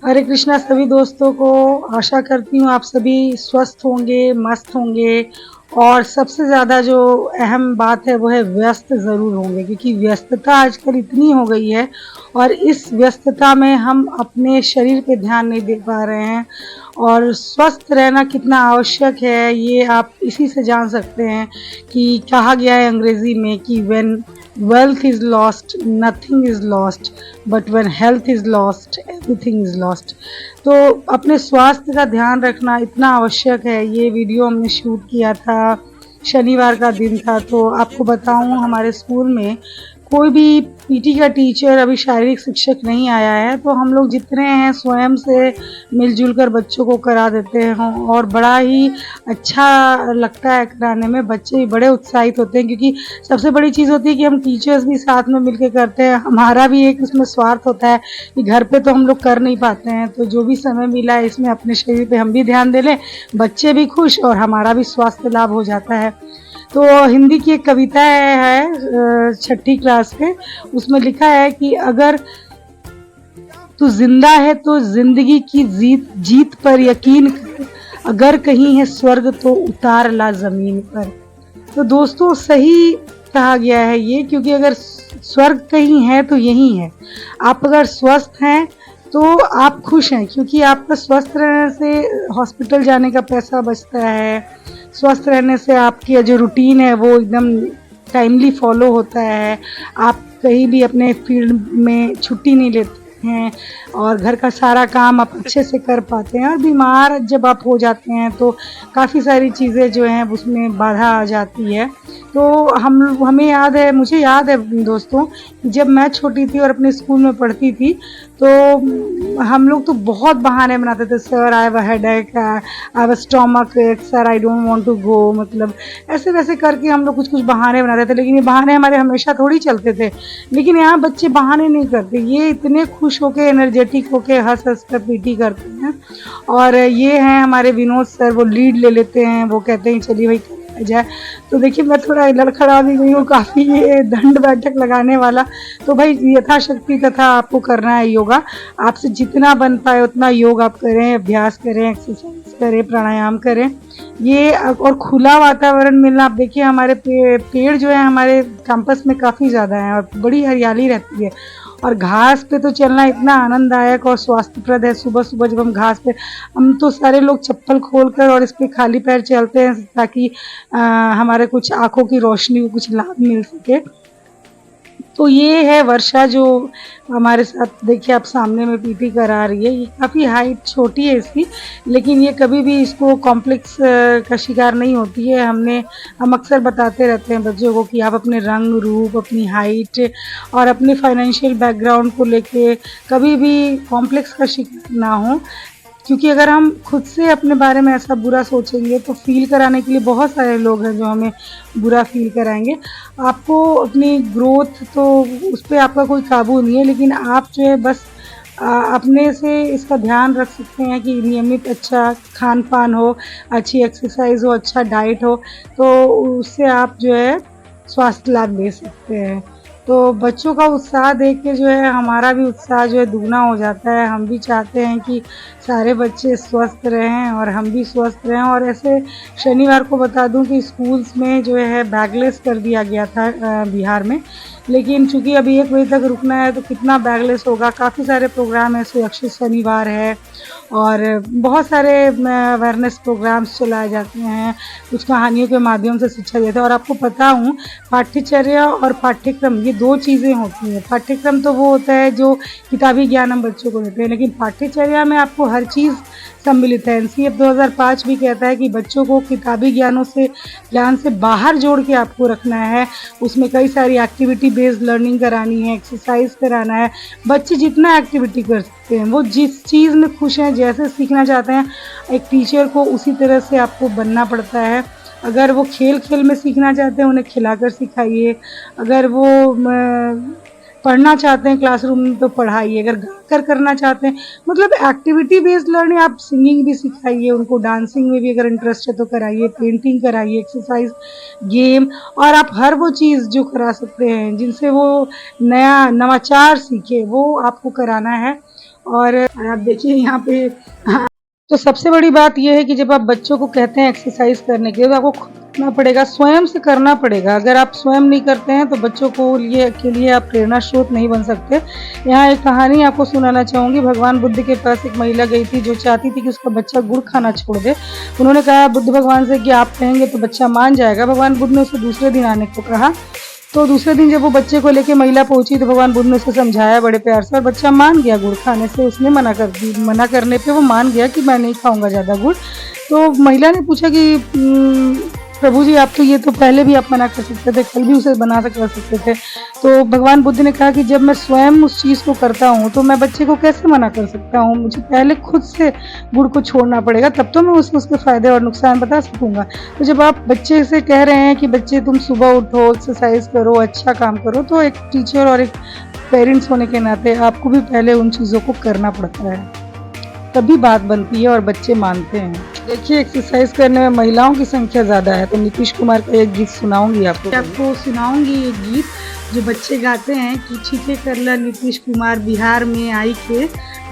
हरे कृष्णा सभी दोस्तों को। आशा करती हूँ आप सभी स्वस्थ होंगे, मस्त होंगे और सबसे ज़्यादा जो अहम बात है वो है व्यस्त ज़रूर होंगे, क्योंकि व्यस्तता आजकल इतनी हो गई है और इस व्यस्तता में हम अपने शरीर पे ध्यान नहीं दे पा रहे हैं। और स्वस्थ रहना कितना आवश्यक है ये आप इसी से जान सकते हैं कि कहा गया है अंग्रेज़ी में कि when wealth is lost nothing is lost but when health is lost everything is lost। तो अपने स्वास्थ्य का ध्यान रखना इतना आवश्यक है। ये वीडियो हमने शूट किया था, शनिवार का दिन था। तो आपको बताऊं, हमारे स्कूल में कोई भी पीटी का टीचर अभी शारीरिक शिक्षक नहीं आया है, तो हम लोग जितने हैं स्वयं से मिलजुल कर बच्चों को करा देते हैं और बड़ा ही अच्छा लगता है कराने में। बच्चे भी बड़े उत्साहित होते हैं, क्योंकि सबसे बड़ी चीज़ होती है कि हम टीचर्स भी साथ में मिलकर करते हैं। हमारा भी एक इसमें स्वार्थ होता है कि घर पे तो हम लोग कर नहीं पाते हैं, तो जो भी समय मिला है इसमें अपने शरीर पे हम भी ध्यान दे लें, बच्चे भी खुश और हमारा भी स्वास्थ्य लाभ हो जाता है। तो हिंदी की एक कविता है छठी क्लास पे, उसमें लिखा है कि अगर तू जिंदा है तो जिंदगी की जीत पर यकीन कर, अगर कहीं है स्वर्ग तो उतार ला जमीन पर। तो दोस्तों सही कहा गया है ये, क्योंकि अगर स्वर्ग कहीं है तो यही है। आप अगर स्वस्थ हैं तो आप खुश हैं, क्योंकि आपका स्वस्थ रहने से हॉस्पिटल जाने का पैसा बचता है। स्वस्थ रहने से आपकी जो रूटीन है वो एकदम टाइमली फॉलो होता है। आप कहीं भी अपने फील्ड में छुट्टी नहीं लेते हैं और घर का सारा काम आप अच्छे से कर पाते हैं। और बीमार जब आप हो जाते हैं तो काफ़ी सारी चीज़ें जो हैं उसमें बाधा आ जाती है। तो हमें याद है, मुझे याद है दोस्तों, जब मैं छोटी थी और अपने स्कूल में पढ़ती थी तो हम लोग तो बहुत बहाने बनाते थे। Sir I have a headache, I have a stomach ache, sir I don't want to go, मतलब ऐसे वैसे करके हम लोग कुछ कुछ बहाने बनाते थे। लेकिन ये बहाने हमारे हमेशा थोड़ी चलते थे। लेकिन यहाँ बच्चे बहाने नहीं करते, ये इतने खुश होके एनर्जेटिक होके हंस हंस कर पीटी करते हैं। और ये हैं हमारे विनोद सर, वो लीड ले लेते हैं, वो कहते हैं चलिए भाई जाए। तो देखिए मैं थोड़ा लड़खड़ा भी गई हूँ काफ़ी, ये दंड बैठक लगाने वाला। तो भाई यथाशक्ति तथा आपको करना है योगा। आपसे जितना बन पाए उतना योग आप करें, अभ्यास करें, एक्सरसाइज करें, प्राणायाम करें। ये और खुला वातावरण मिलना, आप देखिए हमारे पेड़ जो है हमारे कैंपस में काफ़ी ज़्यादा हैं और बड़ी हरियाली रहती है। और घास पे तो चलना इतना आनंददायक और स्वास्थ्यप्रद है। सुबह सुबह जब हम घास पे, हम तो सारे लोग चप्पल खोलकर और इस पे खाली पैर चलते हैं ताकि हमारे कुछ आँखों की रोशनी को कुछ लाभ मिल सके। तो ये है वर्षा जो हमारे साथ, देखिए आप सामने में पीटी करा रही है। ये काफ़ी हाइट छोटी है इसकी, लेकिन ये कभी भी इसको कॉम्प्लेक्स का शिकार नहीं होती है। हम अक्सर बताते रहते हैं बच्चों को कि आप अपने रंग रूप, अपनी हाइट और अपने फाइनेंशियल बैकग्राउंड को लेके कभी भी कॉम्प्लेक्स का शिकार ना हो, क्योंकि अगर हम खुद से अपने बारे में ऐसा बुरा सोचेंगे तो फ़ील कराने के लिए बहुत सारे लोग हैं जो हमें बुरा फ़ील कराएंगे। आपको अपनी ग्रोथ, तो उस पर आपका कोई काबू नहीं है, लेकिन आप जो है बस अपने से इसका ध्यान रख सकते हैं कि नियमित अच्छा खान पान हो, अच्छी एक्सरसाइज हो, अच्छा डाइट हो, तो उससे आप जो है स्वास्थ्य लाभ ले सकते हैं। तो बच्चों का उत्साह देख के जो है हमारा भी उत्साह जो है दुगना हो जाता है। हम भी चाहते हैं कि सारे बच्चे स्वस्थ रहें और हम भी स्वस्थ रहें। और ऐसे शनिवार को बता दूं कि स्कूल्स में जो है बैगलेस कर दिया गया था बिहार में, लेकिन चूंकि अभी 1 बजे तक रुकना है तो कितना बैगलेस होगा। काफ़ी सारे प्रोग्राम है, सुरक्षित शनिवार है और बहुत सारे अवेयरनेस प्रोग्राम्स चलाए जाते हैं, कुछ कहानियों के माध्यम से शिक्षा देते हैं। और आपको पता हूँ, पाठ्यचर्या और पाठ्यक्रम ये 2 चीज़ें होती हैं। पाठ्यक्रम तो वो होता है जो किताबी ज्ञान हम बच्चों को देते हैं, लेकिन पाठ्यचर्या में आपको हर चीज़ सम्मिलित है। एनसीएफ 2005 भी कहता है कि बच्चों को किताबी ज्ञान से बाहर जोड़ के आपको रखना है। उसमें कई सारी एक्टिविटी बेस्ड लर्निंग करानी है, एक्सरसाइज कराना है। बच्चे जितना एक्टिविटी कर सकते हैं, वो जिस चीज़ में खुश हैं, जैसे सीखना चाहते हैं, एक टीचर को उसी तरह से आपको बनना पड़ता है। अगर वो खेल खेल में सीखना चाहते हैं, उन्हें खिलाकर सिखाइए। अगर वो पढ़ना चाहते हैं क्लासरूम में तो पढ़ाइए। अगर गाकर करना चाहते हैं, मतलब एक्टिविटी बेस्ड लर्निंग, आप सिंगिंग भी सिखाइए उनको, डांसिंग में भी अगर इंटरेस्ट है तो कराइए, पेंटिंग कराइए, एक्सरसाइज, गेम। और आप हर वो चीज़ जो करा सकते हैं जिनसे वो नया नवाचार सीखे, वो आपको कराना है। और आप देखिए यहाँ पे तो सबसे बड़ी बात यह है कि जब आप बच्चों को कहते हैं एक्सरसाइज करने के लिए तो आपको खुद करना पड़ेगा, स्वयं से करना पड़ेगा। अगर आप स्वयं नहीं करते हैं तो बच्चों को के लिए आप प्रेरणा स्रोत नहीं बन सकते। यहाँ एक कहानी आपको सुनाना चाहूँगी। भगवान बुद्ध के पास एक महिला गई थी जो चाहती थी कि उसका बच्चा गुड़ खाना छोड़ दे। उन्होंने कहा बुद्ध भगवान से कि आप कहेंगे तो बच्चा मान जाएगा। भगवान बुद्ध ने उसे दूसरे दिन आने को कहा। तो दूसरे दिन जब वो बच्चे को लेके महिला पहुंची तो भगवान बुद्ध ने उसे समझाया बड़े प्यार से और बच्चा मान गया गुड़ खाने से। उसने मना करने पे वो मान गया कि मैं नहीं खाऊंगा ज़्यादा गुड़। तो महिला ने पूछा कि प्रभु जी आप तो ये तो पहले भी आप मना कर सकते थे, कल भी उसे बना कर सकते थे। तो भगवान बुद्ध ने कहा कि जब मैं स्वयं उस चीज़ को करता हूँ तो मैं बच्चे को कैसे मना कर सकता हूँ। मुझे पहले खुद से गुड़ को छोड़ना पड़ेगा, तब तो मैं उसके फ़ायदे और नुकसान बता सकूँगा। तो जब आप बच्चे से कह रहे हैं कि बच्चे तुम सुबह उठो, एक्सरसाइज करो, अच्छा काम करो, तो एक टीचर और एक पेरेंट्स होने के नाते आपको भी पहले उन चीज़ों को करना पड़ता है, तभी बात बनती है और बच्चे मानते हैं। देखिए एक्सरसाइज करने में महिलाओं की संख्या ज़्यादा है, तो नीतीश कुमार का एक गीत सुनाऊंगी आपको सुनाऊंगी एक गीत जो बच्चे गाते हैं कि ठीके करला नीतीश कुमार बिहार में आई के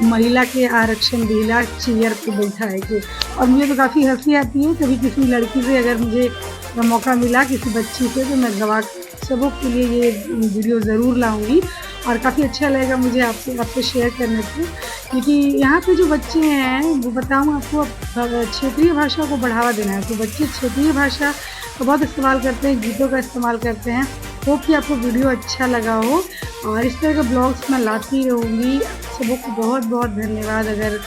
महिला के आरक्षण दिला चेयर पे बैठाए के। और मुझे तो काफ़ी हंसी आती है, कभी किसी लड़की से अगर मुझे मौका मिला किसी बच्ची से तो मैं गवा सबों के लिए ये वीडियो ज़रूर लाऊंगी और काफ़ी अच्छा लगेगा मुझे आपसे शेयर करने से। क्योंकि यहाँ पे जो बच्चे हैं वो बताऊँ आपको, क्षेत्रीय भाषा को बढ़ावा देना है, तो बच्चे क्षेत्रीय भाषा का बहुत इस्तेमाल करते हैं, गीतों का इस्तेमाल करते हैं। होप कि आपको वीडियो अच्छा लगा हो और इस तरह के ब्लॉग्स मैं लाती रहूँगी। सबों को बहुत बहुत धन्यवाद। अगर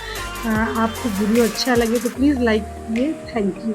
आपको वीडियो अच्छा लगे तो प्लीज़ लाइक कीजिए। Thank you.